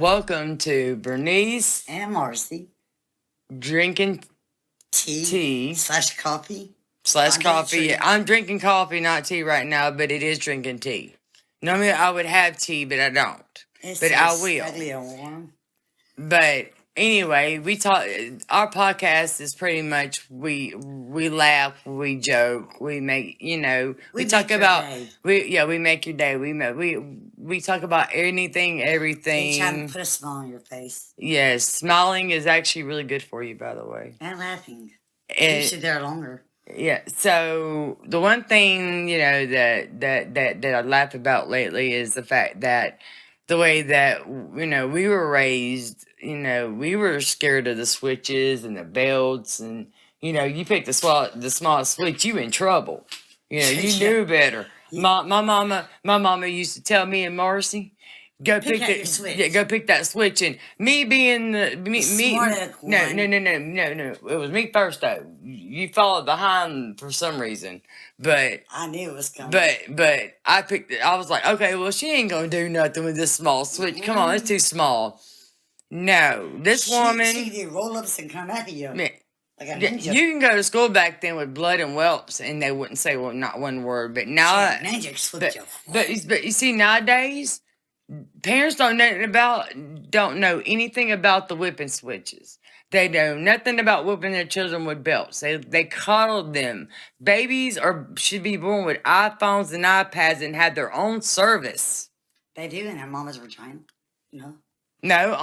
Welcome to Brunese and Marcy. Drinking tea slash coffee. Coffee. I'm drinking coffee, not tea right now, but it is drinking tea. Normally I would have tea, but I don't. But I will. Warm. But anyway, we talk. Our podcast is pretty much we laugh, we joke, we make we talk about we make your day. We talk about anything, everything. They try to put a smile on your face. Yes, smiling is actually really good for you, by the way. And laughing. Keeps you there longer. Yeah. So the one thing that I laugh about lately is the fact that the way that we were raised. We were scared of the switches and the belts, and you pick the small switch, you in trouble. You knew better. My mama used to tell me and Marcy, go pick that switch. And me being no. It was me first though. You followed behind for some reason, but I knew it was coming. But I picked it. I was like, okay, well she ain't gonna do nothing with this small switch. Come on, it's too small. No, this woman. She did roll-ups and come after you. Man, you can go to school back then with blood and whelps, and they wouldn't say not one word. But now, but you see, nowadays, parents don't know anything about the whipping switches. They know nothing about whipping their children with belts. They coddle them. Babies should be born with iPhones and iPads and have their own service. They do in their mama's vagina. No,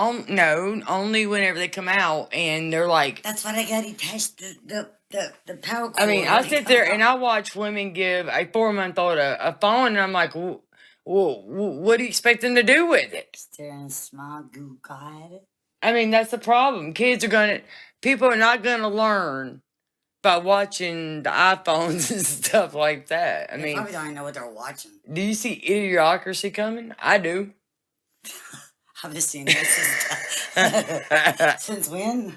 only whenever they come out and they're like. That's why they got attached the power cord. I mean, I sit there and I watch women give a 4-month-old a phone, and I'm like, well, what do you expect them to do with it? Stare and smile, goo at it. I mean, that's the problem. People are not gonna learn by watching the iPhones and stuff like that. I mean, probably don't even know what they're watching. Do you see Idiocracy coming? I do. I've been seeing that since when?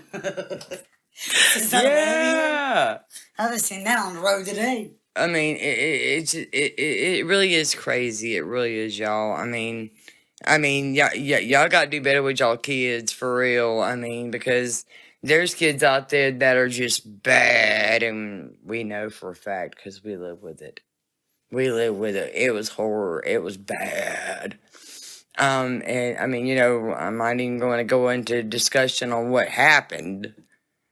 Yeah. I've been seeing that on the road today. I mean, it really is crazy. It really is, y'all. I mean, y'all got to do better with y'all kids, for real. I mean, because there's kids out there that are just bad, and we know for a fact because we live with it. It was horror. It was bad. And I mean, I'm not even going to go into discussion on what happened,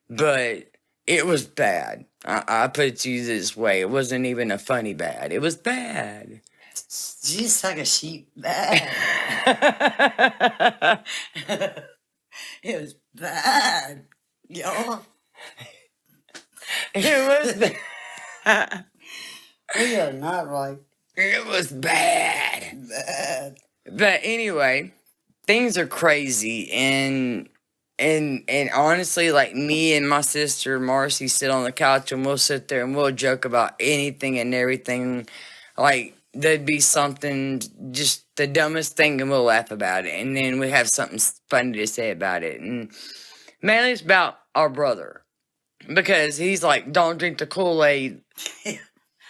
but it was bad. I put it to you this way. It wasn't even a funny bad. It was bad. Just like a sheep bad. It was bad. Yo. It was bad. We are not right. It was bad. Bad. But anyway, things are crazy, and honestly, like me and my sister Marcy sit on the couch and we'll sit there and we'll joke about anything and everything. Like there'd be something, just the dumbest thing, and we'll laugh about it, and then we have something funny to say about it. And mainly it's about our brother, because he's like, don't drink the Kool-Aid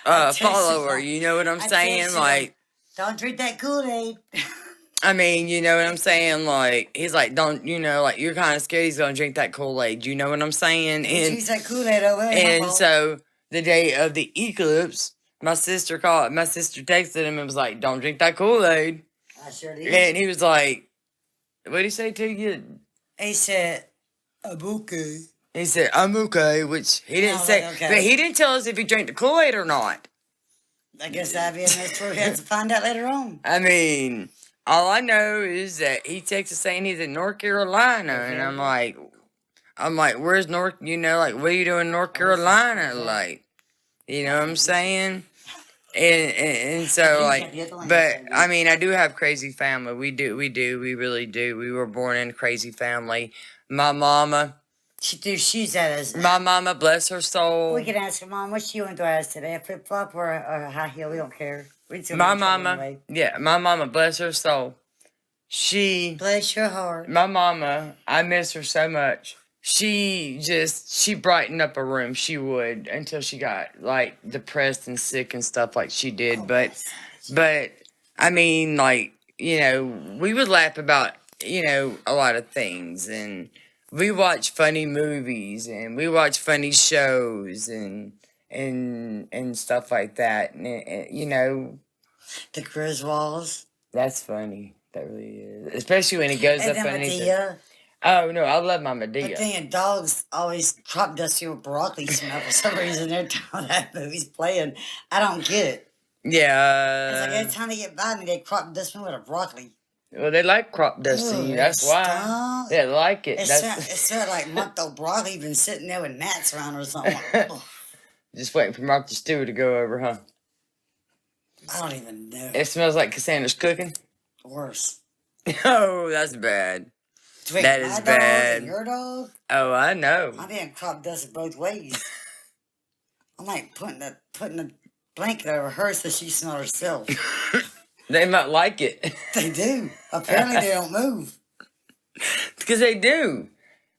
follower. You know what I'm saying? Like. Don't drink that Kool-Aid. I mean, you know what I'm saying? Like, he's like, don't, like, you're kind of scared he's going to drink that Kool-Aid. You know what I'm saying? And drink that Kool-Aid over there. And so, the day of the eclipse, my sister texted him and was like, don't drink that Kool-Aid. I sure did. And he was like, what did he say to you? He said, I'm okay. He said, I'm okay, which he didn't say. Okay. But he didn't tell us if he drank the Kool-Aid or not. I guess that'd be a mystery. We have to find out later on. I mean, all I know is that he texted saying he's in North Carolina, and I'm like, where's North? Like, what are you doing in North Carolina? Like, you know what I'm saying? And so like, but I mean, I do have crazy family. We really do. We were born in a crazy family. My mama. She's at us. My mama, bless her soul. We can ask her, Mom, what she went to us today? A flip-flop or a high heel? We don't care. My mama, anyway. Yeah, my mama, bless her soul. Bless your heart. My mama, I miss her so much. She brightened up a room. She would, until she got, like, depressed and sick and stuff like she did. But, I mean, like, we would laugh about a lot of things, and we watch funny movies, and we watch funny shows, and stuff like that, and The Griswolds. that's funny. That really is, especially when it goes And up then underneath. Medea. Oh no, I love my But Medea. then dogs always crop dust your broccoli smell for some reason every time that movie's playing. I don't get it. It's like Yeah. every time they get by me, they crop dust me with a broccoli. Well, they like crop dusting Ugh, you. That's why stunk. they like it. It's That's sort of like month-old broccoli been sitting there with gnats around or something. Ugh, just waiting for Martha Stewart to go over, huh? I don't even know. It smells like Cassandra's cooking. Worse. Oh, that's bad. Between That my is dog bad. and your dog, Oh, I know. I'm being crop dusted both ways. I'm like putting a blanket over her so she smells herself. They might like it. They do. Apparently they don't move. Because they do.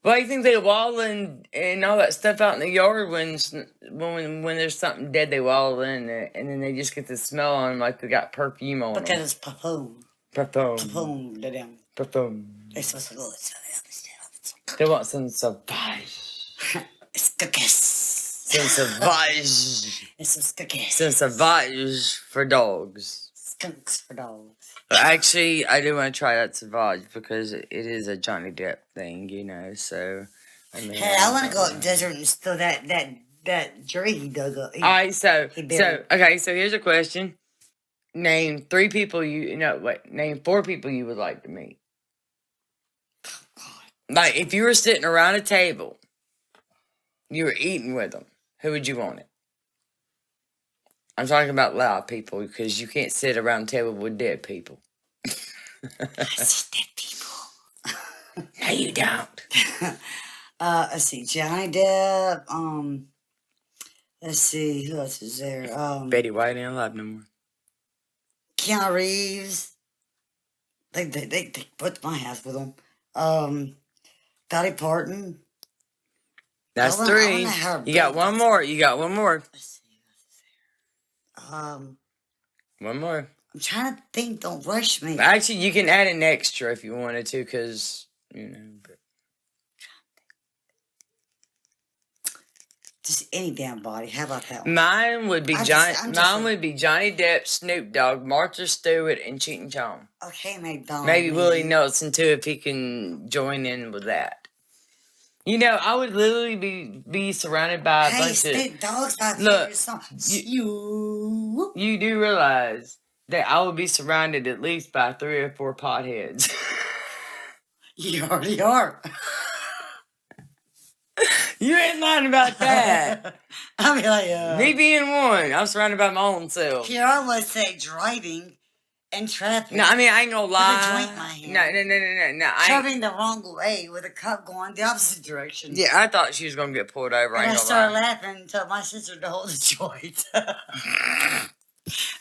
Why do you think they waddle and all that stuff out in the yard when there's something dead, they waddle in it, and then they just get the smell on them like they got perfume on them. Because it's perfume. Perfume. Perfume to them. Perfume. They're supposed to go. They want some sauvage. It's cookies. Some sauvage. It's some cookies. Some sauvage for dogs. Skunks for dogs. Actually, I do want to try that sauvage because it is a Johnny Depp thing, so I mean. Hey, I want to go up desert and steal that jury he dug up. All right, so buried. so here's a question. Name 3 people name 4 people you would like to meet. Like, if you were sitting around a table, you were eating with them, who would you want it? I'm talking about live people because you can't sit around a table with dead people. I see dead people. No, you don't. Let's see, Johnny Depp. Let's see, who else is there? Betty White ain't alive no more. Keanu Reeves. They put my house with them. Dolly Parton. That's I 3. wanna have You got both. one more. You got one more. Let's see, who else is there? One more. I'm trying to think. Don't rush me. Actually, you can add an extra if you wanted to, because But Just any damn body. How about that one? mine would be I'm Johnny. just Mine a- would be Johnny Depp, Snoop Dogg, Martha Stewart, and Cheating Chong. Okay, McDonald. Maybe Willie Nelson too, if he can join in with that. I would literally be surrounded by a Hey, bunch of. Snoop Dogg's my Look, favorite song. you- You do realize that I would be surrounded at least by 3 or 4 potheads. You already are. You ain't lying about that. I mean, like, Me being one, I'm surrounded by my own self. here I would say driving and traffic. No, I mean, I ain't gonna lie. With a joint in my hand. No. Traveling the wrong way with a cop going the opposite direction. Yeah, I thought she was gonna get pulled over. And I I ain't started gonna lie. laughing and told my sister to hold the joint.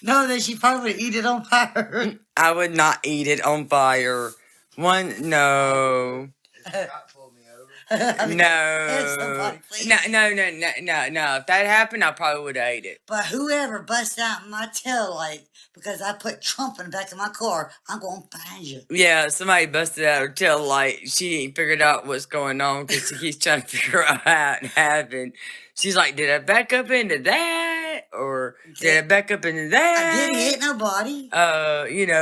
No, that she probably would eat it on fire. I would not eat it on fire. No. I mean, No. somebody, please. No. If that happened, I probably would have ate it. But whoever busts out my tail light because I put Trump in the back of my car, I'm going to find you. Yeah, somebody busted out her tail light. She ain't figured out what's going on because she keeps trying to figure out how it happened. She's like, did I back up into that? Or did I back up into that? I didn't hit nobody.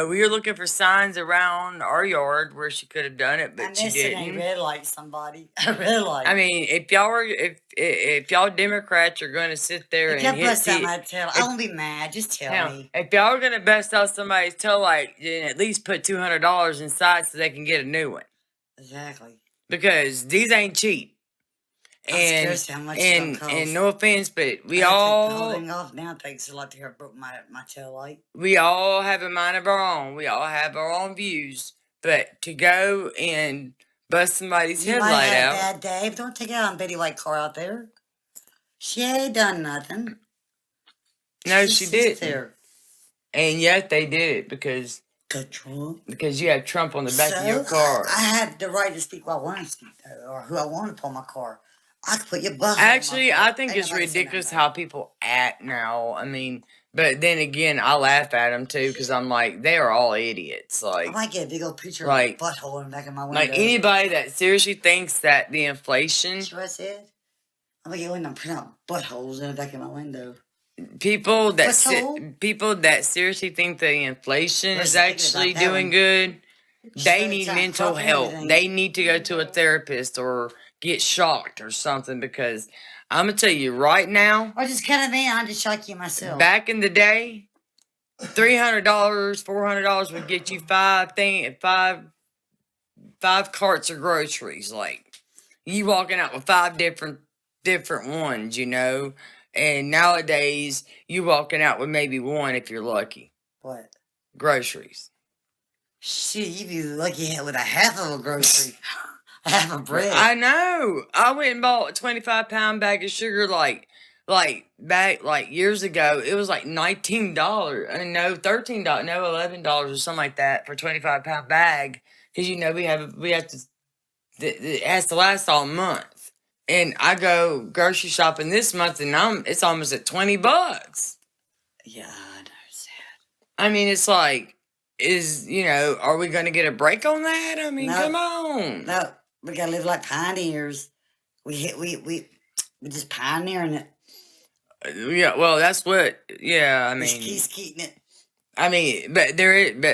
We were looking for signs around our yard where she could have done it, but she Unless it ain't didn't. red light somebody. A red light. I mean, if y'all Democrats are going to sit there if and y'all bust out hit my tail, I won't be mad. Just tell me. if y'all are going to bust out somebody's tail light, then at least put $200 inside so they can get a new one. Exactly. Because these ain't cheap. I'm scared how much it's gonna cost. And no offense, but holding off now takes a lot to hear broke my tail light. we all have a mind of our own. We all have our own views. But to go and bust somebody's You might headlight have out. a bad day. Don't take it out on Betty White car out there. She ain't done nothing. No, She's she just didn't. there. And yet they did it because you have Trump on the back of your car. I had the right to speak what I wanted to speak, though, or who I wanted to pull my car. I could put your butt. Actually, on my car. I think Ain't it's nobody saying ridiculous nothing. how people act now. I mean, But then again, I laugh at them too because I'm like, they are all idiots. I Like, might get a big old picture like, of a butthole in the back of my window. like anybody that seriously thinks that the inflation, See what I said? I'm gonna get one and print out buttholes in the back of my window. people that seriously think the inflation is actually doing good, they need mental help. They need to go to a therapist or get shocked or something because I'm gonna tell you right now. Or just cut it in. I'll just shock you myself. Back in the day, $300, $400 would get you five carts of groceries. Like you walking out with five different ones, you know. And nowadays, you walking out with maybe one if you're lucky. What? Groceries. Shit, you be lucky with a half of a grocery. Half of bread. I know. I went and bought a 25-pound bag of sugar back years ago. It was like $19. No, $13. No, $11 or something like that for a 25-pound bag. Because you know we have to. It has to last all month. And I go grocery shopping this month, and it's almost at $20. Yeah, I understand. I mean, it's like, are we going to get a break on that? I mean, come on. No, we gotta live like pioneers. We just pioneering it. Yeah, well, that's what. Yeah, I mean, he's keeping it. I mean, but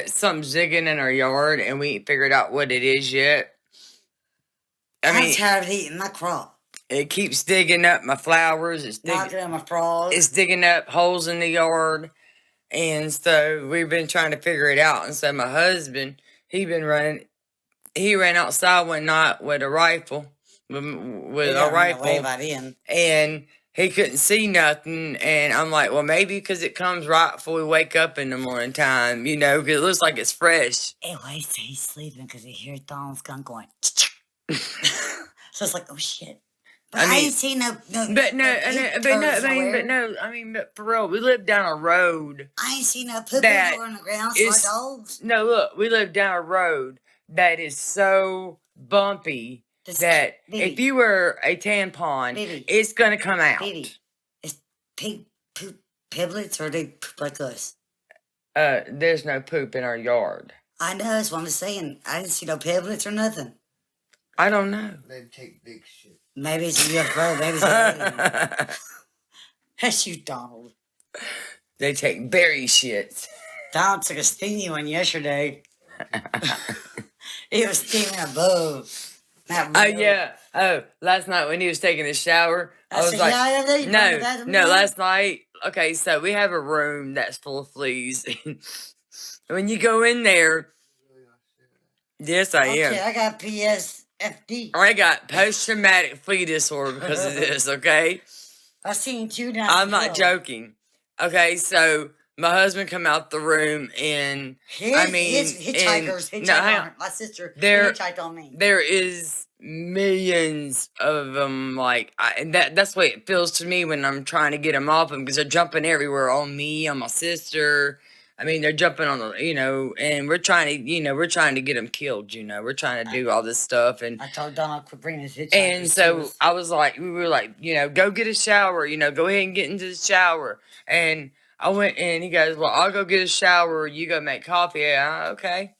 something's zigging in our yard, and we ain't figured out what it is yet. I'm tired of eating my crop. It keeps digging up my flowers. It's knocking out my frogs. It's digging up holes in the yard. And so we've been trying to figure it out. And so my husband, he ran outside one night with a rifle. With a rifle. And he couldn't see nothing. And I'm like, well, maybe because it comes right before we wake up in the morning time, because it looks like it's fresh. Anyway, so he's sleeping because he hears Donald's gun going. So it's like, oh shit. But I ain't seen no. But for real, we live down a road. I ain't seen no poop on the ground for dogs. No, look, we live down a road that is so bumpy that if you wear a tampon, it's gonna come out. Is pig poop piblets or they poop like us? There's no poop in our yard. I know, that's what I'm saying. I didn't see no piblets or nothing. I don't know. They take big shit. Maybe it's a UFO. Maybe it's a That's you, Donald. They take berry shit. Donald took a steamy one yesterday. He was steaming above. Oh, yeah. Oh, last night when he was taking a shower, I was like, no, last night. Okay, so we have a room that's full of fleas. When you go in there, yes, I am. Okay, I got PSFD. I got post-traumatic flea disorder because of this, okay? I seen you now. I'm not joking. Okay, so my husband come out the room and hitchhikers. My sister hitchhiked on me. There is millions of them, and that's the way it feels to me when I'm trying to get them off them because they're jumping everywhere on me, on my sister. I mean, they're jumping on the, and we're trying to get them killed, we're trying to do all this stuff. And I told Donald quit bringing his hitchhikers. And so we were like, go get a shower, go ahead and get into the shower. And I went and he goes, well, I'll go get a shower. You go make coffee. Yeah, okay.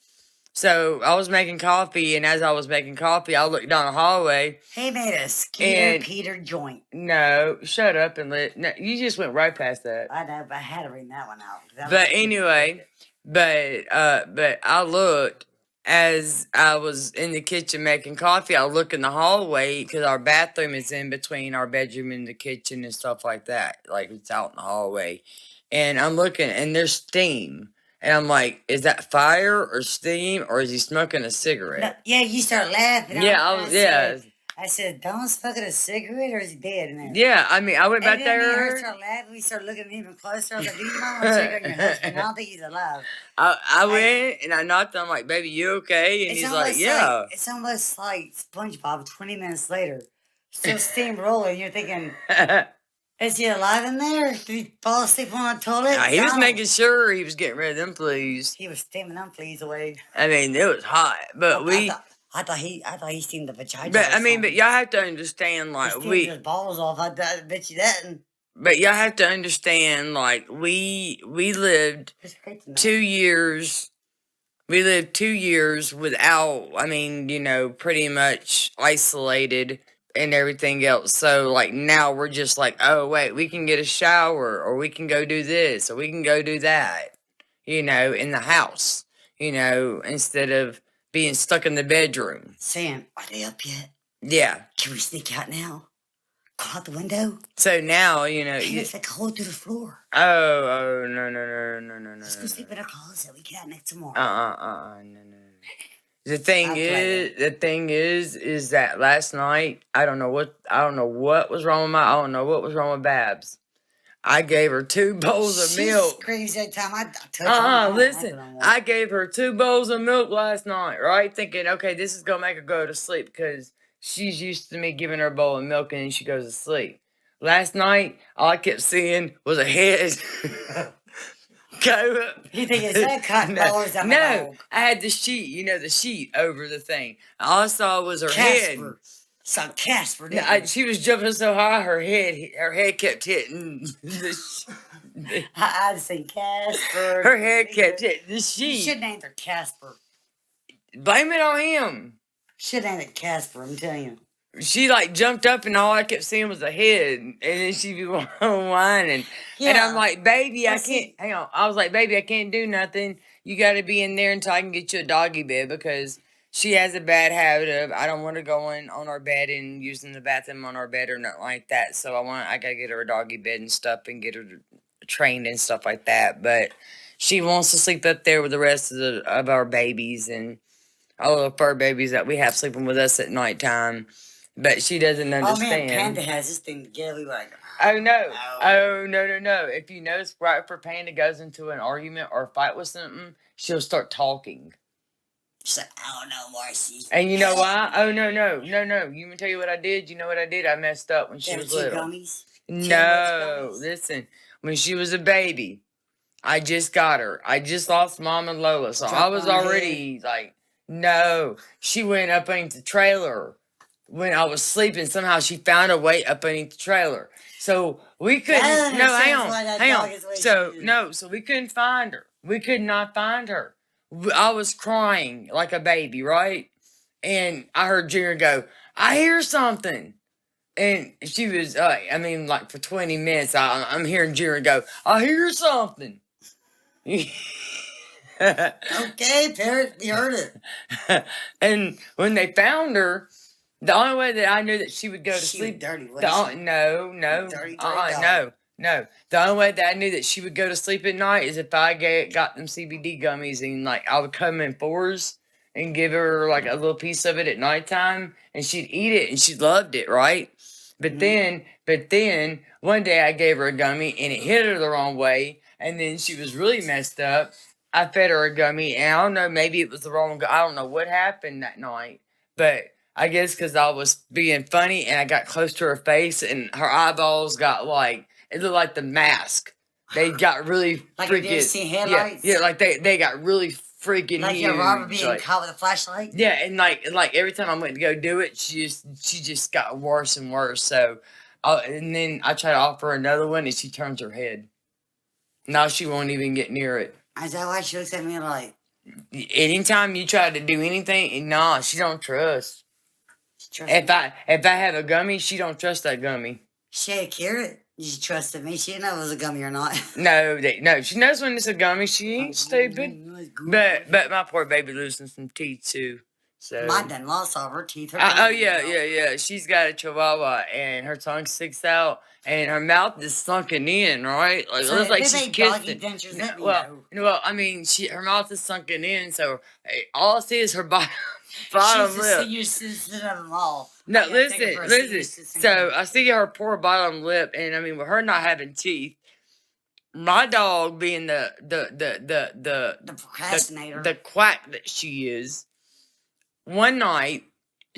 So I was making coffee, and as I was making coffee, I looked down the hallway. He made a Skeeter Peter joint. No, shut up and no, you just went right past that. I know, but I had to bring that one out. But anyway, but I looked as I was in the kitchen making coffee. I look in the hallway because our bathroom is in between our bedroom and the kitchen and stuff like that. Like it's out in the hallway, and I'm looking, and there's steam. And I'm like, is that fire or steam or is he smoking a cigarette? No, yeah, you start laughing. Yeah, I said, Donald's smoking a cigarette or is he dead? Yeah, I mean, I went back there. We started laughing. We started looking even closer. I was like, do you want to check on your husband? I don't think he's alive. I went and I knocked on, like, baby, you okay? And he's like, yeah. It's almost like SpongeBob 20 minutes later. Still steam rolling. You're thinking... Is he alive in there? Did he fall asleep on the toilet? Nah, he was making sure he was getting rid of them fleas. He was steaming them fleas away. I mean, it was hot, but I thought he steamed the vagina. But I mean, but y'all have to understand, like he steamed his balls off. I bet you that. but y'all have to understand, like we lived It's great to know. 2 years. We lived 2 years without. I mean, pretty much isolated and everything else. So like now we're just like, oh wait, we can get a shower, or we can go do this, or we can go do that. In the house. Instead of being stuck in the bedroom. Sam, are they up yet? Yeah. Can we sneak out now? Go out the window? So now, Hey, it's like a hole through the floor. Oh, no. Let's go sleep in our closet. We get out next tomorrow. No. The thing is that last night, I don't know what was wrong with I don't know what was wrong with Babs. I gave her 2 bowls of milk. She screams that time I touch her. Listen, I gave her 2 bowls of milk last night, right? Thinking, okay, this is gonna make her go to sleep because she's used to me giving her a bowl of milk and then she goes to sleep. Last night, all I kept seeing was a head go up. You think it's that cotton balls on my dog? I had the sheet, the sheet over the thing. All I saw was her head. Saw Casper, didn't you? She was jumping so high, her head kept hitting I'd say Casper. Her head kept hitting the sheet. You should name her Casper. Blame it on him. Should name it Casper, I'm telling you. She jumped up and all I kept seeing was a head, and then she'd be whining. Yeah. And I'm like, baby, I can't. Hang on. I was like, baby, I can't do nothing. You got to be in there until I can get you a doggy bed because she has a bad habit of I don't want her going on our bed and using the bathroom on our bed or nothing like that. So I gotta get her a doggy bed and stuff and get her trained and stuff like that. But she wants to sleep up there with the rest of our babies and all of our babies that we have sleeping with us at nighttime. But she doesn't understand. Oh man, Panda has this thing together like. Oh no! Oh no! If you notice, right before Panda goes into an argument or a fight with something, she'll start talking. She's like, I don't know, Marcy. And you know why? Oh, no. You want to tell you what I did? You know what I did? I messed up when she was little. Gummies? No, listen. When she was a baby, I just got her. I just lost Mom and Lola. So I was already like, no. She went up underneath the trailer when I was sleeping. Somehow she found her way up underneath the trailer. So we couldn't. No, hang on. So we couldn't find her. We could not find her. I was crying like a baby, right? And I heard Junior go, I hear something. And she was, for 20 minutes, I'm hearing Junior go, I hear something. Okay, parrot, you heard it. And when they found her, the only way that I knew that she would go to sleep. Dirty, No. The only way that I knew that she would go to sleep at night is if I got them CBD gummies and I would come in 4s and give her a little piece of it at nighttime and she'd eat it and she loved it, right? But then one day I gave her a gummy and it hit her the wrong way and then she was really messed up. I fed her a gummy and I don't know, maybe it was the wrong. I don't know what happened that night, but I guess because I was being funny and I got close to her face and her eyeballs got it looked like the mask. They got really freaking headlights. Yeah, they got really freaking like huge. Your Robert being caught with a flashlight. Yeah, and every time I went to go do it, she just got worse and worse. So, and then I try to offer her another one, and she turns her head. Now she won't even get near it. Is that why she looks at me like? Anytime you try to do anything, nah, she don't trust. If I have a gummy, she don't trust that gummy. She had a carrot. You trusted me. She didn't know if it was a gummy or not. No. She knows when it's a gummy. She ain't stupid. But my poor baby losing some teeth too. So mine done lost all her teeth. Yeah. She's got a chihuahua and her tongue sticks out and her mouth is sunken in, right? Like it looks like she's kissing. Her mouth is sunken in, so all I see is her bottom lip. No, listen. So I see her poor bottom lip, and with her not having teeth, my dog being the procrastinator, the quack that she is. One night,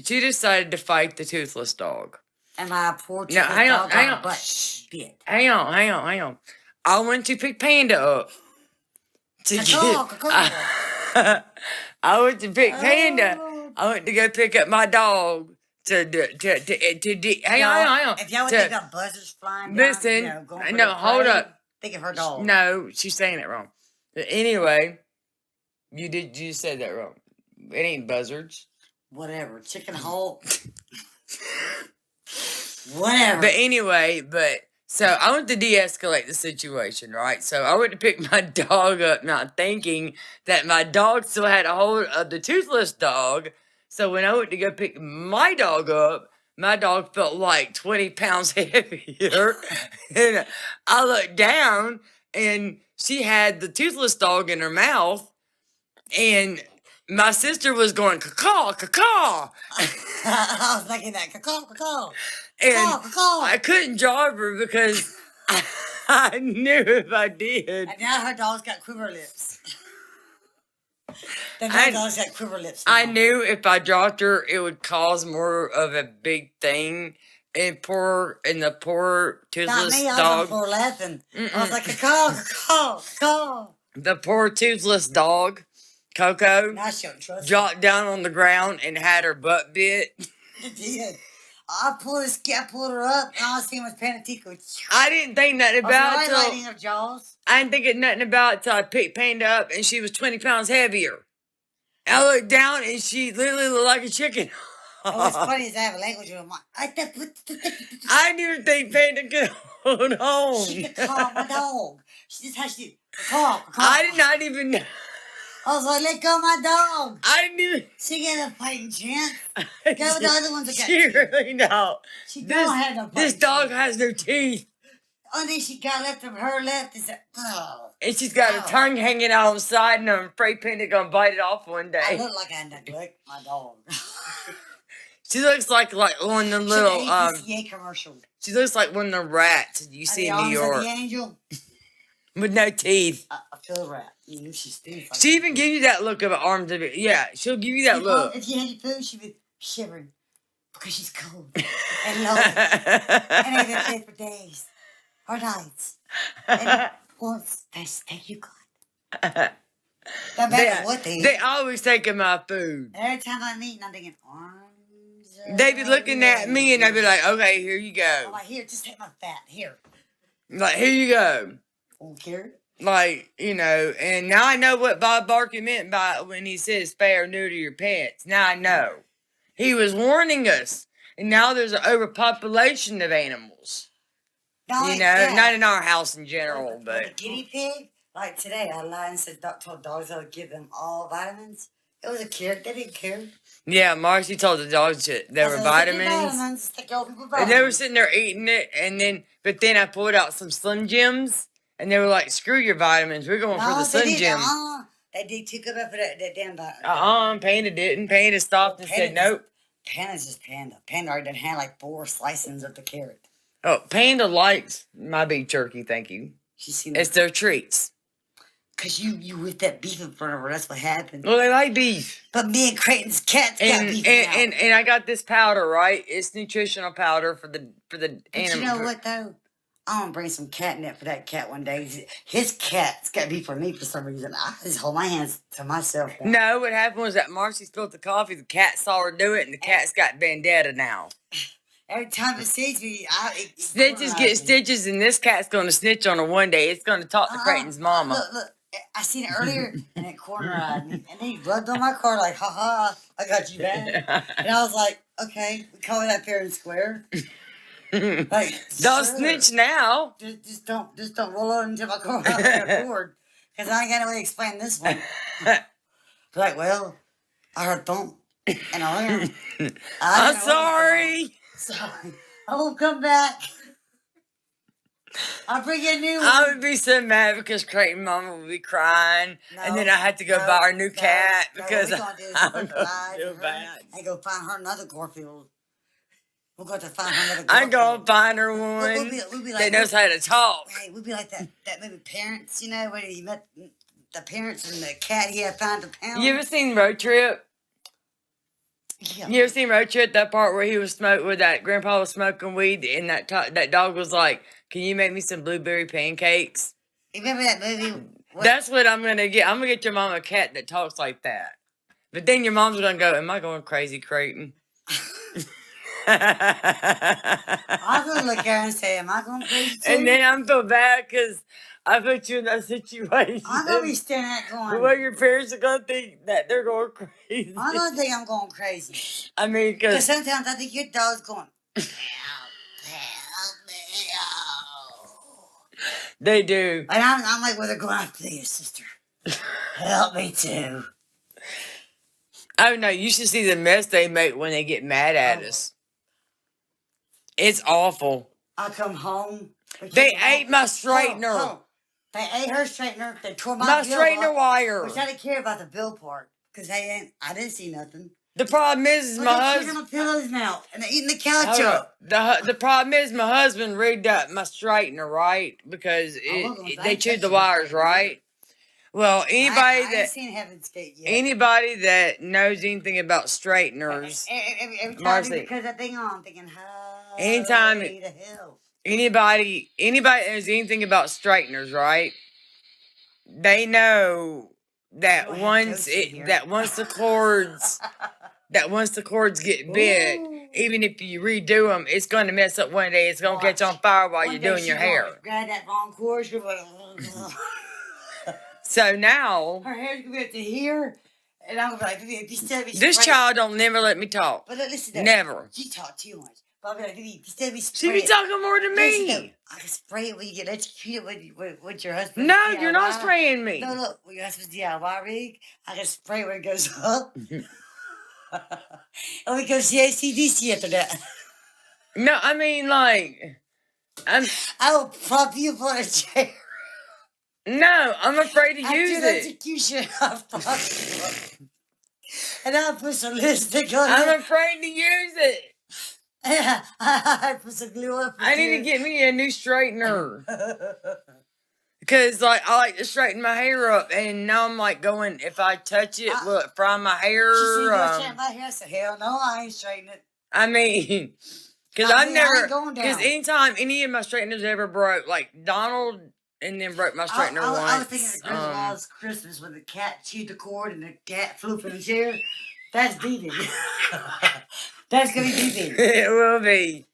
she decided to fight the toothless dog. And my poor toothless dog got her butt bit. Hang on. I went to pick Panda up. I went to pick Panda. I went to go pick up my dog hang on, hang on. If y'all would To- think about buzzards flying down, Listen, going for no, their hold prey, up. think of her dog. No, she's saying it wrong. But anyway, you said that wrong. It ain't buzzards. Whatever. Chicken hole. Whatever. But anyway, so I went to de-escalate the situation, right? So I went to pick my dog up, not thinking that my dog still had a hold of the toothless dog. So when I went to go pick my dog up, my dog felt like 20 pounds heavier. And I looked down, and she had the toothless dog in her mouth, and my sister was going caw caw. I was thinking that caw. And Caw. I couldn't drive her because I knew if I did. And now her dog's got quiver lips. The I- dog's got quiver lips. I now. knew if I dropped her, it would cause more of a big thing. And the poor Not toothless me. I was on the dog. floor laughing. I was like caw. The poor toothless dog, Coco, Now she don't trust me. dropped down on the ground and had her butt bit. It did. I pulled her up, and all I seen was Panatico. I didn't think nothing about it till Lighting of Jaws. I didn't think of nothing about it till I picked Panda up and she was 20 pounds heavier. I looked down and she literally looked like a chicken. What's funny is I have a language with my. I didn't even think Panda could hold on. She could call my dog. She just had to call. I did not even know. I was like, let go of my dog. I knew. She got a fighting chance. Go with the other ones that got She teeth. really don't. She This, don't have no fighting this dog chance. has no teeth. Only thing she got left of her left is that. And she's got her tongue hanging out on the side, and I'm afraid Panda gonna bite it off one I day. look like I neglect my dog. She looks like one of the little ACCA commercial. she looks like one of the rats you see in New York The angel. with no teeth. I feel the rat. She stinks. Like She even give you that look of arms of it. Yeah, she'll give you that look. If you had your food, she'd be shivering because she's cold and lonely and ain't been fed for days or nights. And once that's take you God. No matter what they eat. They always taking my food. Every time I'm eating, I'm thinking arms. They be looking at me and I be like, okay, here you I'm go. like, here, just take my fat. Here. Like, here you go. Won't care. Like, and now I know what Bob Barker meant by when he says spay or neuter your pets. Now I know. He was warning us. And now there's an overpopulation of animals. No, Not in our house in general, but. The guinea pig, like today, I lied and said, told dogs I would give them all vitamins. It was a carrot. They didn't care. Yeah, Marcy told the dogs that there were vitamins. Take all people And vitamins. they were sitting there eating it, but then I pulled out some Slim Jims, and they were like, "Screw your vitamins, we're going for the Slim Jim." They did too good for that damn vitamin. Panda didn't. Panda stopped and said, "Nope." Panda's just Panda. Panda already done had like 4 slicings of the carrot. Oh, Panda likes my beef jerky. Thank you. She's seen It's their treats. Cause you whipped that beef in front of her. That's what happened. Well, they like beef. But me and Creighton's cats got And beef and, now. and I got this powder, right? It's nutritional powder for the But animal. you know what though? I'm gonna bring some catnip for that cat one day. His cat's got beef for me for some reason. I just hold my hands to myself. No, what happened was that Marcy spilled the coffee. The cat saw her do it, and the cat's got vendetta now. Every time it sees me, Snitches get stitches, and this cat's going to snitch on her one day. It's going to talk to Creighton's mama. Look. I seen it earlier, and it corner-eyed me. And he rubbed on my car like, ha, I got you back. And I was like, okay, we call it that fair and square. Like, Don't sure. snitch now. Just don't roll out into my car out there forward. Because I ain't got no way to explain this one. Like, well, I heard thump. And I ran. I'm sorry. Sorry. I won't come back. I'll bring you a new one. I would be so mad because Creighton mama would be crying. And then I had to go buy our new cat because what we gonna do is I'm put the going lies to in her bad. and go find her another Garfield. We're going to find her another I'm Garfield. going to find her one We'll be like, that knows how to talk. Hey, we'd be like that movie Parents, where he met the parents and the cat he had found a pound. You ever seen Road Trip? Yeah. You ever seen Road Trip? That part where he was where that grandpa was smoking weed, and that dog was like, "Can you make me some blueberry pancakes?" You remember that movie? That's what I'm gonna get. I'm gonna get your mom a cat that talks like that. But then your mom's gonna go, "Am I going crazy, Creighton?" I'm gonna look at her and say, "Am I going crazy too?" And then I'm feel bad because I put you in that situation. I'm gonna be staring at it going. Well, your parents are gonna think that they're going crazy. I'm gonna think I'm going crazy. I mean, Because because sometimes I think your dog's going. Help me! they do. And I'm like, well, they're going after you, sister. Help me too. Oh no, you should see the mess they make when they get mad at us. It's awful. I come home. They ate my straightener. They ate her straightener. They tore my bill straightener up, wire. which I didn't care about the bill part because I didn't see nothing. The problem is Look my at husband. my pillows now, and they're eating the couch Hold up. up. The problem is my husband rigged up my straightener, right? Because they chewed the wires, right? Well, I ain't seen Heaven's Gate yet. anybody that knows anything about straighteners, Every time Marcy. because that thing on, I'm thinking, how Anytime- the hell? anybody that knows anything about straighteners, right? They know that Oh, I have once toast in here. once the cords get bit, Ooh. even if you redo them, it's going to mess up one day. It's going to catch on fire while you're doing your hair. Grab that long cord. She'll be like, So now, her hair's gonna be up to here, and I'm gonna be like, this child don't never let me talk. But listen, to Never. She talked too much. But I'll be like, instead of me She spray be it, talking more than listen to- me. I can spray it when you get electrocuted with your husband. No, you're not spraying me. No, look, when your husband's DIY rig, I can spray when it goes up. And we go see ACDC after that. No, I mean I will prop you up on a chair. No, I'm afraid to use After it. execution, I'll prop you up. And I'll put some lipstick on I'm it. afraid to use it. I put some glue on it. I need to get me a new straightener. Because I like to straighten my hair up, and now I'm going, if I touch it, will it fry my hair? She said, you straighten my hair? I said, hell no, I ain't straightening it. I mean, because I I've ain't never, going down. because anytime any of my straighteners ever broke, like Donald and then broke my straightener once. I was thinking of Griswold's Christmas when the cat chewed the cord and the cat flew from the chair. That's Dee. That's going to be Dee. It will be.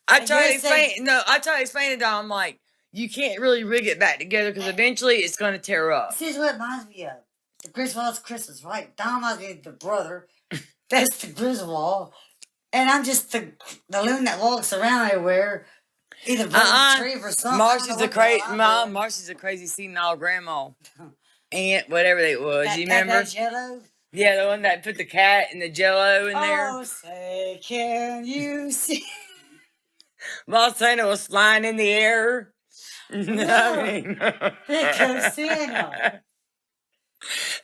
I And try to you're saying- explain, no, I try to explain to Don, I'm like, you can't really rig it back together because eventually it's going to tear up. This is what it reminds me of. The Griswold's Christmas, right? Don reminds me of the brother. That's the Griswold. And I'm just the loon that walks around everywhere. Either burning a tree or something. Marcy's a crazy senile grandma. Aunt, whatever they was. You remember? That Jello? Yeah, the one that put the cat and the jello in there. Oh, say, can you see? While Santa was flying in the air. I mean, There goes Santa.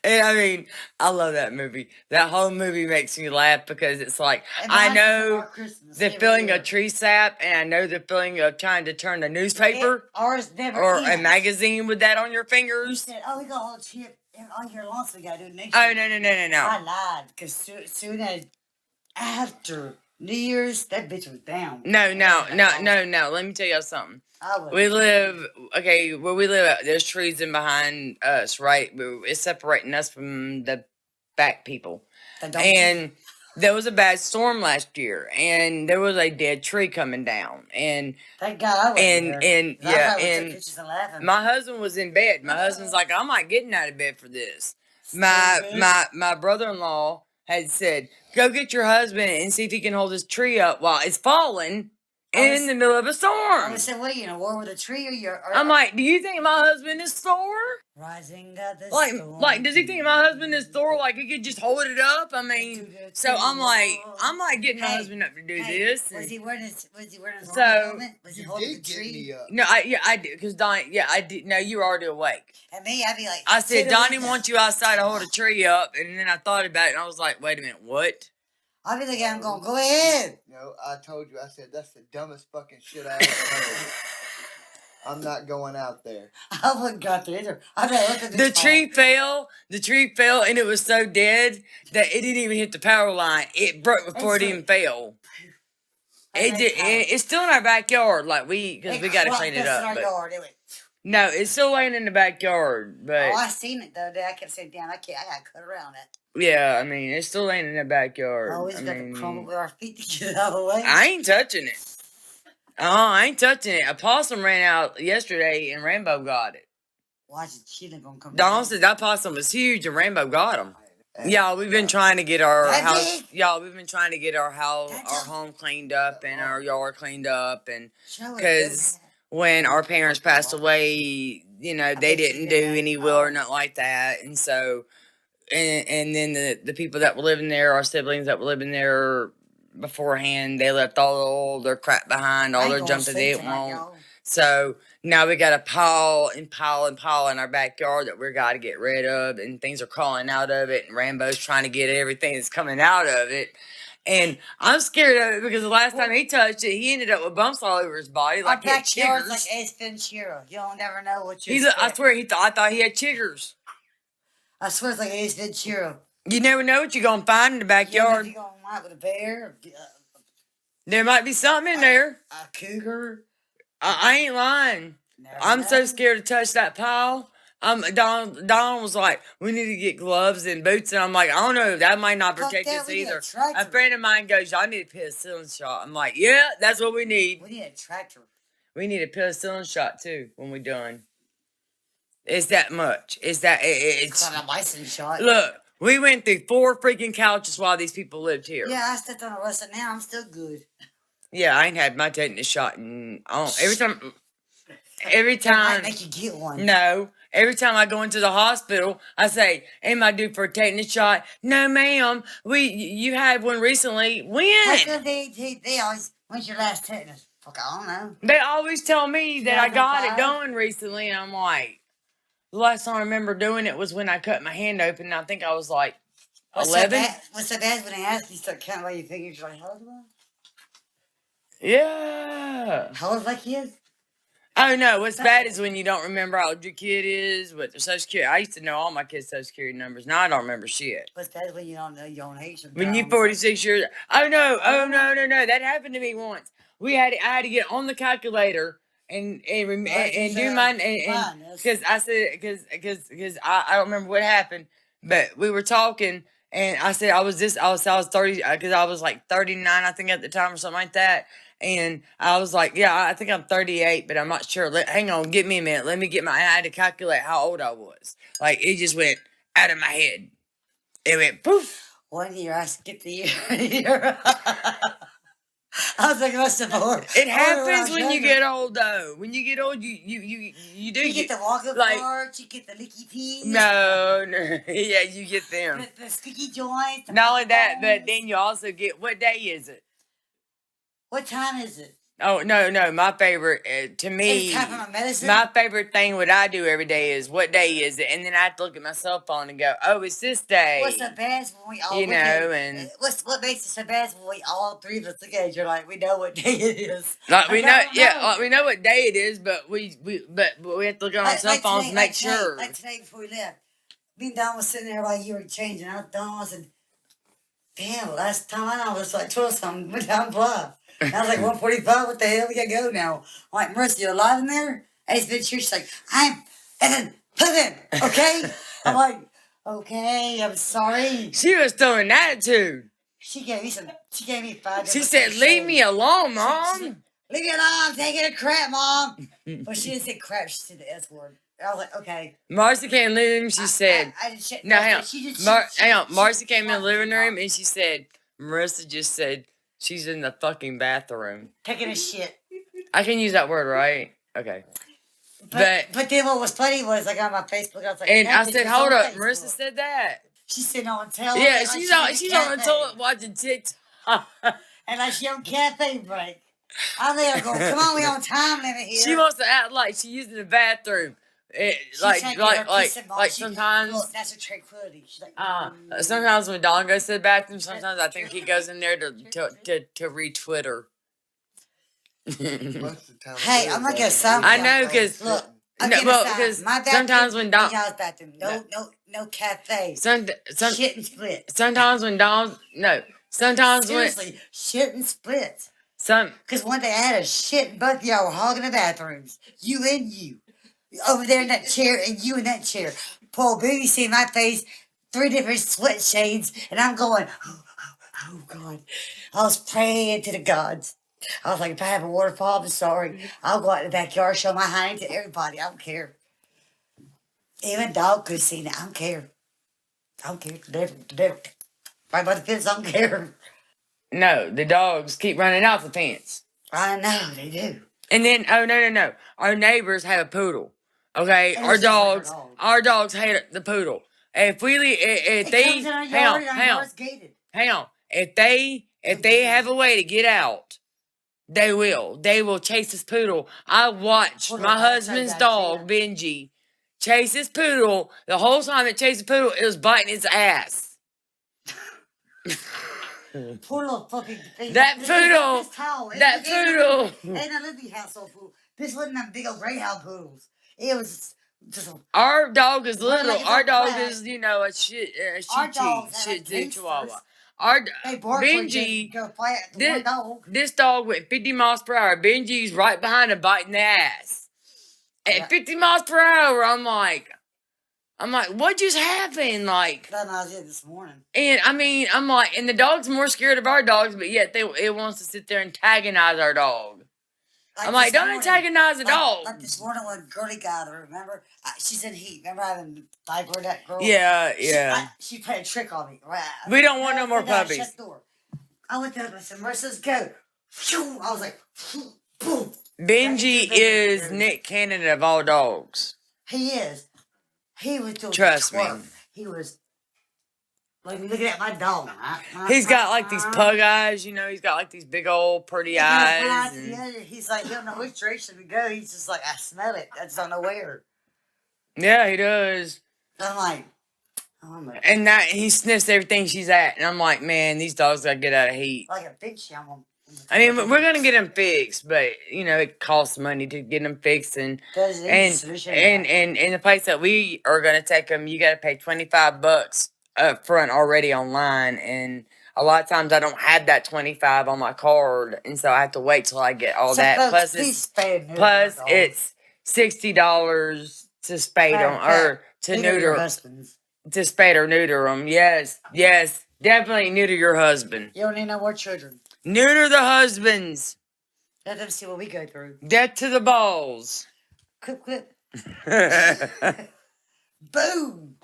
and I mean, I love that movie. That whole movie makes me laugh because it's like, It I reminds me of know our Christmas the every feeling year. of tree sap, and I know the feeling of trying to turn a newspaper Ours never or ends. a magazine with that on your You fingers. said, oh, we got a whole chip all year long, so we got to do it next Oh, year. no. I lied, because soon as after New Year's, that bitch was down. No. Let me tell y'all something. I was. We live, where we live at, there's trees in behind us, right? It's separating us from the back people. And there was a bad storm last year, and there was a dead tree coming down. And Thank God I wasn't there. and 'Cause I yeah, thought we took and pictures and laughing. my husband was in bed. My husband's like, I'm not getting out of bed for this. My brother-in-law had said, go get your husband and see if he can hold his tree up while it's falling in the middle of a I storm. said, what are you, in a war with a tree or you're... I'm like, do you think my husband is Thor? Rising of the storm. Like, does he think my husband is Thor? Like, he could just hold it up? I mean, so I'm not getting my husband up to do this. Was he wearing his So- helmet? Was he You holding the did get tree? me up. No, I did, because Donnie, I did. No, you were already awake. And me, I'd be like... I said, "Sit Donnie over wants you outside to hold a tree up, and then I thought about it, and I was like, wait a minute, what? I'd be like, I'm going, go ahead. No, I told you. I said that's the dumbest fucking shit I ever heard. I'm not going out there. I wouldn't got there either. I bet look at this The tree fell, and it was so dead that it didn't even hit the power line. It broke before it even fell. It did. It's still in our backyard, because we got to clean it In up. our But yard. It went, No, it's still laying in the backyard, but Oh, I seen it the other day. I kept saying, damn, I gotta cut around it. yeah, I mean, it's still laying in the backyard. Oh, we I just got to crumble mean, with our feet to get it out of the way. I ain't touching it. Oh, I ain't touching it. A possum ran out yesterday and Rainbow got it. Watch it. She ain't gonna come Dawn down. said that possum was huge and Rainbow got him. Y'all, we've been trying to get our That house. big? Y'all, we've been trying to get our house, That our big? home cleaned up and our yard cleaned up, and Show it, because dude. when our parents passed away, you know, they bet you didn't did do that. any will or nothing like that, and so, and then the people that were living there, our siblings that were living there beforehand, they left all their crap behind, I all ain't their gonna junk that they sleep didn't tonight, want. y'all. So now we got a pile and pile and pile in our backyard that we got to get rid of, and things are crawling out of it, and Rambo's trying to get everything that's coming out of it. And I'm scared of it because the last time he touched it, he ended up with bumps all over his body, Our like he had backyard's chiggers. like Ace Ventura. You don't never know what you I expect. swear, I thought he had chiggers. I swear it's like Ace Ventura. You never know what you're gonna find in the You don't know if backyard. you're gonna wind up with a bear, There might be something in there. a cougar. I ain't lying. Never I'm so know. scared to touch that pile. Don was like, we need to get gloves and boots, and I'm like, I don't know, that might not Fuck protect that, us we need a either. A tractor. friend of mine goes, y'all need a penicillin shot. I'm like, yeah, that's what we need. We need a tractor. We need a penicillin shot too when we're done. It's that much. It's that It's it's not a license shot. look. We went through 4 freaking couches while these people lived here. Yeah, I stepped on a russet now. I'm still good. Yeah, I ain't had my tetanus shot in every time. It might Time. make you get one. No. Every time I go into the hospital, I say, "Am I due for a tetanus shot?" No, ma'am. You had one recently. How When? come they always, when's your last tetanus? Fuck, I don't know. They always tell me that I got it 2005? done recently, and I'm like, the last time I remember doing it was when I cut my hand open. And I think I was like What's 11. What's so bad when they ask you, start counting by your fingers? You're like, how old am I? Yeah. How old's my kid? Oh no, what's bad is when you don't remember how old your kid is, what their social security. I used to know all my kids' social security numbers. Now I don't remember shit. What's bad is when you don't know your own age. When you sometimes. 46 years, oh no, that happened to me once. I had to get on the calculator and do mine and because I said because I don't remember what happened, but we were talking and I said I was 30 because I was like 39 I think at the time or something like that. And I was like, yeah, I think I'm 38, but I'm not sure. Hang on, give me a minute. Let me get I had to calculate how old I was. Like, it just went out of my head. It went poof. 1 year, I skipped the year. I was like, what's the board? It happens when you get old, though. When you get old, you do You get the walk-up like- parts, you get the licky peas. No, yeah, you get them. The sticky joints. the Not only that, but bones. then you also get, what day is it? What time is it? Oh, no, my favorite, to me, It's time for my medicine? my favorite thing, what I do every day is, what day is it? And then I have to look at my cell phone and go, oh, it's this day. What's the best when we all You look at know, it? and- What makes it so best when we all three of us look at it? You're like, we know what day it is. Like we I know, don't yeah, know. like we know what day it is, but we have to look at our cell phones to make sure. Like today before we left, me and Don was sitting there while you were changing out. Don was like, damn, last time I was like 12 something, went down blah. And I was like 145, what the hell, we gotta go now. I'm like, Marissa, you alive in there? And he's been here, she's like, and then put it in, okay? I'm like, okay, I'm sorry. She was throwing attitude. She gave me 5 She different said, shows. "Leave me alone, She- mom." Leave me alone, I'm taking a crap, Mom. But she didn't say crap, she said the S word. I was like, okay. Marcy came in the living room. She said, I didn't shit. "No, hang on." She just, Hang on. Marcy came in the living room and she said, "Marissa just said she's in the fucking bathroom." taking a shit. I can use that word, right? Okay. But- But then what was funny was I got my Facebook. I was like, And I "That said, bitch is "Hold on up." Facebook." Marissa said that. She's sitting on television. Yeah, like she's in on. a She's on the cafe. toilet watching TikTok. And like she on cafe break. I'm there going, come on, we on time limit here. She wants to act like she's using the bathroom. She's trying to get her peace of mind. She- Sometimes. look, that's her tranquility. She's like, Sometimes when Don goes to the bathroom, sometimes I think he goes in there to retwitter. Most of the time, Hey, I'm gonna get some. I know, 'cause- look, No, okay, well, besides, because my bathroom, sometimes when Don- y'all's bathroom, no cafe. some Shit and split. sometimes when Don sometimes when Seriously, shit and split. some Because one day I had a shit and both of y'all were hogging the bathrooms. You and you. over there in that chair, and you in that chair. Poor baby see my face, 3 different sweat shades, and I'm going, oh God. I was praying to the gods. I was like, if I have a waterfall, I'm sorry. I'll go out in the backyard, show my hinds to everybody. I don't care. Even dog could see it. I don't care. I don't care. The devil. Right by the fence, I don't care. No, the dogs keep running out the fence. I know, they do. And then, oh no, our neighbors have a poodle. Okay, And our it's just like dogs, our dog. our dogs hate the poodle. If we, if It they, comes in our hang on, yard, and our hang on, yard's gated. hang on. If they have a way to get out, they will. They will chase this poodle. I watched Poodle my bites husband's our dog, backyard. Benji, chase this poodle. The whole time it chased the poodle, it was biting its ass. Poor little fucking thing. That It's poodle, this tall. that poodle. Ain't a living household poodle. This wasn't them big old greyhound poodles. It was just a, Our dog is Well, little. like it's Our a dog black. is, you know, a shih Our tzu, dogs have shih tzu gangsters. chihuahua. Our They bark when you Benji, go fight the one dog. this dog went 50 miles per hour. Benji's right behind him biting the ass. At Yeah. 50 miles per hour, I'm like, what just happened? Like, That I was in this morning. and I mean, I'm like, and the dog's more scared of our dogs, but yet it wants to sit there and antagonize our dog. I'm like, this don't morning, antagonize the dog. Like this morning when Girlie got her, remember? She's in heat. Remember having diaper that girl? Yeah. She played a trick on me. Right? We don't want no more I puppies. shut the door. I went there and I said, Marissa's go. Phew. I was like, boom. Benji is Nick Cannon of all dogs. He is. He was doing Trust me. He was like looking at my dog. He's got like these pug eyes, you know. He's got like these big old pretty eyes. He's like, he don't know which direction to go. He's just like, I smell it. I just don't know where. Yeah, he does. I'm like, oh my. And that he sniffs everything she's at, and I'm like, man, these dogs gotta get out of heat. Like a big sham. I mean, we're gonna get them fixed, but you know, it costs money to get them fixed, and the place that we are gonna take them, you gotta pay $25 up front already online, and a lot of times I don't have that 25 on my card, and so I have to wait till I get all that. Folks, Plus it's $60 to spade them or to neuter husbands. To spade or neuter them. Yes, definitely neuter your husband. You don't need no more children. Neuter the husbands. Let them see what we go through. Death to the balls. Clip. Boom.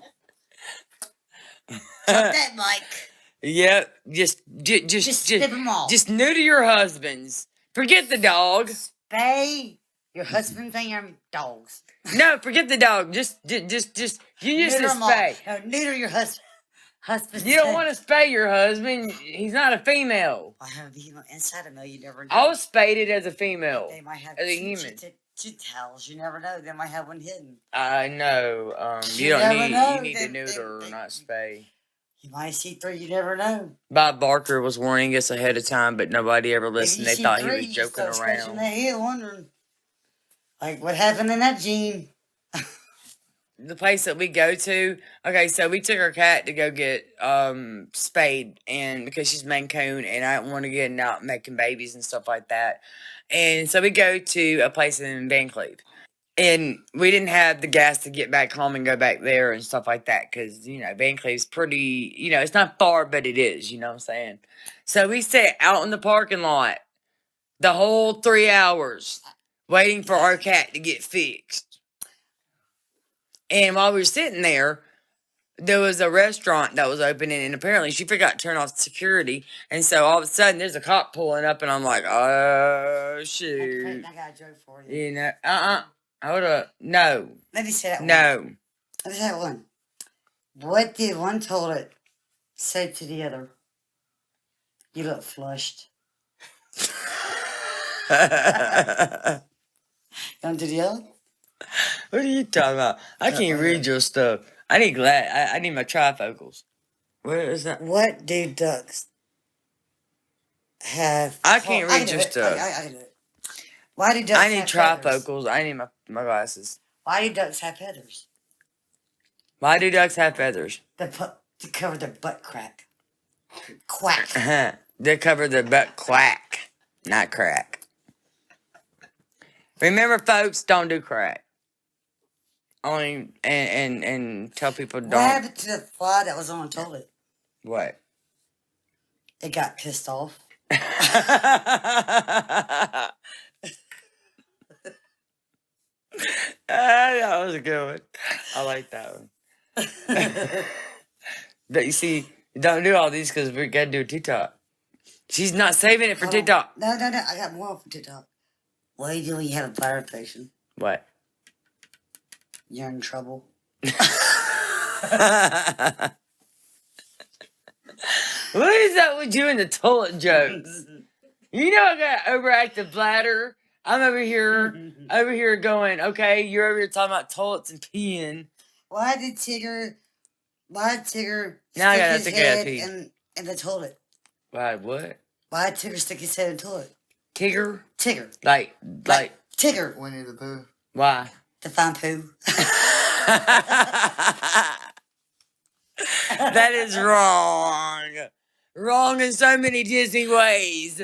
Drop that mic. Yep. Just spit them all. Just neuter your husbands. Forget the dog. Spay your husbands and your dogs. No, forget the dog. Just you used to spay. No, neuter your husband. You don't want to spay your husband. He's not a female. I have inside of me. You never know. I was spaded as a female. They might have as a human. Two towels. You never know. They might have one hidden. I know. You don't need. You need to neuter, not spay. You might see 3. You never know. Bob Barker was warning us ahead of time, but nobody ever listened. They thought he was joking around. Their head, wondering, like, what happened in that gene? The place that we go to, okay, so we took our cat to go get spayed, and because she's Maine Coon, and I don't want to get out making babies and stuff like that, and so we go to a place in Van Cleve, and we didn't have the gas to get back home and go back there and stuff like that, because you know Van Cleve's pretty, you know, it's not far, but it is, you know what I'm saying. So we sat out in the parking lot the whole 3 hours waiting for our cat to get fixed. And while we were sitting there, there was a restaurant that was opening, and apparently she forgot to turn off security. And so all of a sudden, there's a cop pulling up, and I'm like, oh, shoot. I got a joke for you. You know, hold up. No. Let me say that one. No. Let me say that one. What did one toilet say to the other? You look flushed. Don't do the other? What are you talking about? I can't read your stuff. I need I need my trifocals. What is that? What do ducks have? I can't read your stuff. I can do it. Why do ducks I need have feathers? trifocals. I need my glasses. Why do ducks have feathers? Why do ducks have feathers? To cover their butt crack. Quack. They cover their butt quack, not crack. Remember, folks, don't do crack. only and tell people What don't happened to the fly that was on the toilet? what. It got pissed off. That was a good one. I like that one. But you see, don't do all these because we gotta do a TikTok. She's not saving it for Hold on. TikTok. No. I got more for TikTok. What do you do when you have a bladder infection? What? You're in trouble. What is that with you and the toilet jokes? You know I got overactive bladder. I'm over here going, okay, you're over here talking about toilets and peeing. Why did Tigger Now I stick gotta his think I gotta head pee. in the toilet? Why, what? Why did Tigger stick his head in the toilet? Tigger? Tigger. Like, Tigger. Winnie the Pooh. why? To find poo. That is wrong. Wrong in so many Disney ways.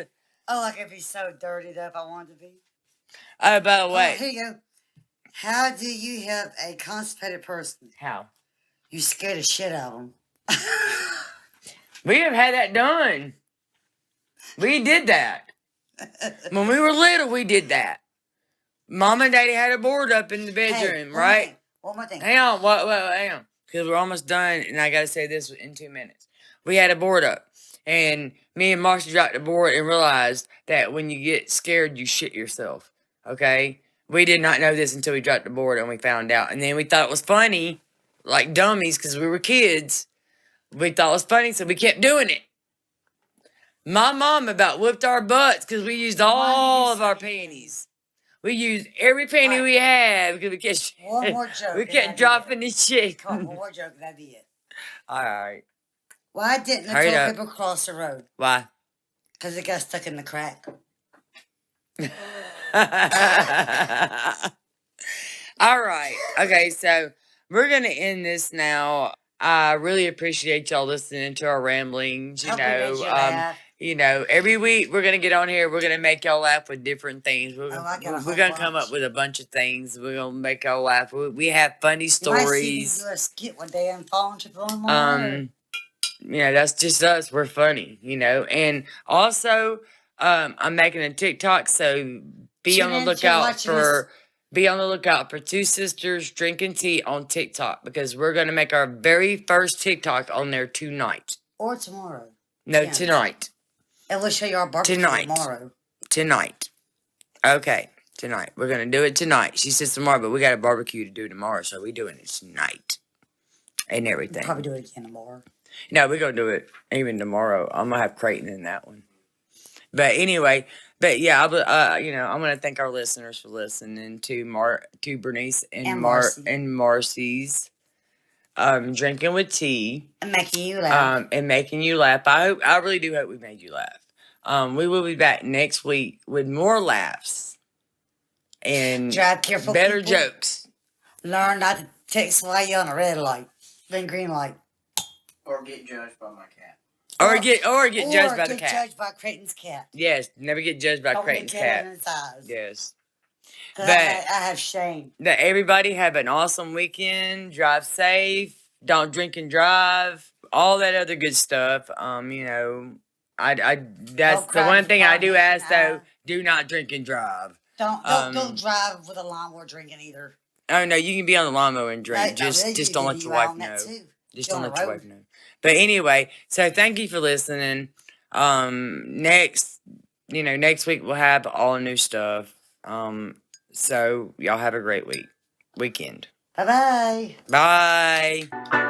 Oh, I could be so dirty though if I wanted to be. Oh, by the Oh, way. here you go. How do you help a constipated person? How? You scare the shit out of them. We have had that done. We did that. When we were little, we did that. Mom and Daddy had a board up in the bedroom, right? One more thing. Hang on, hang on. Because we're almost done, and I got to say this in 2 minutes. We had a board up, and me and Marcy dropped the board and realized that when you get scared, you shit yourself, okay? We did not know this until we dropped the board, and we found out. And then we thought it was funny, like dummies, because we were kids. We thought it was funny, so we kept doing it. My mom about whipped our butts because we used all of our panties. We used every penny we had because we kept One more joke. we and kept that'd be dropping it. this shit. Come on, one more joke and that'd be it. All right. Why didn't the Hurry toilet up. paper cross the road? Why? Because it got stuck in the crack. All right. Okay, so we're gonna end this now. I really appreciate y'all listening to our ramblings. Hope we made you laugh. Every week we're gonna get on here. We're gonna make y'all laugh with different things. We're I got a we're whole gonna come bunch. up with a bunch of things. We're gonna make y'all laugh. We have funny You might see me stories. do a skit one day and fall into the That's just us. We're funny, and also, I'm making a TikTok, so be on the lookout for two sisters drinking tea on TikTok because we're gonna make our very first TikTok on there tonight. Or tomorrow. No, Yeah. tonight. And we'll show you our barbecue tomorrow. Tonight. Okay, tonight. We're gonna do it tonight. She says tomorrow, but we got a barbecue to do tomorrow, so we're doing it tonight and We'll everything. probably do it again tomorrow. No, we're gonna do it even tomorrow. I'm gonna have Creighton in that one. But anyway, yeah, I'm gonna thank our listeners for listening to Bernice and Marcy's drinking with tea. And making you laugh. And making you laugh. I really do hope we made you laugh. We will be back next week with more laughs and Drive careful, better people. jokes. Learn not to text while you're on a red light, then green light. Or get judged by my cat. Or get judged by the get cat. judged by Creighton's cat. Yes, never get judged by Don't Creighton's get tears cat. in his eyes. Yes. 'Cause But- I have shame. That everybody have an awesome weekend. Drive safe. Don't drink and drive. All that other good stuff. That's the one thing I do ask though. Do not drink and drive. Don't drive with a lawnmower drinking either. Oh no, you can be on the lawnmower and drink. Just don't let your wife know. Just don't let your wife know. But anyway, so thank you for listening. Next week we'll have all new stuff. So y'all have a great weekend. Bye-bye. Bye.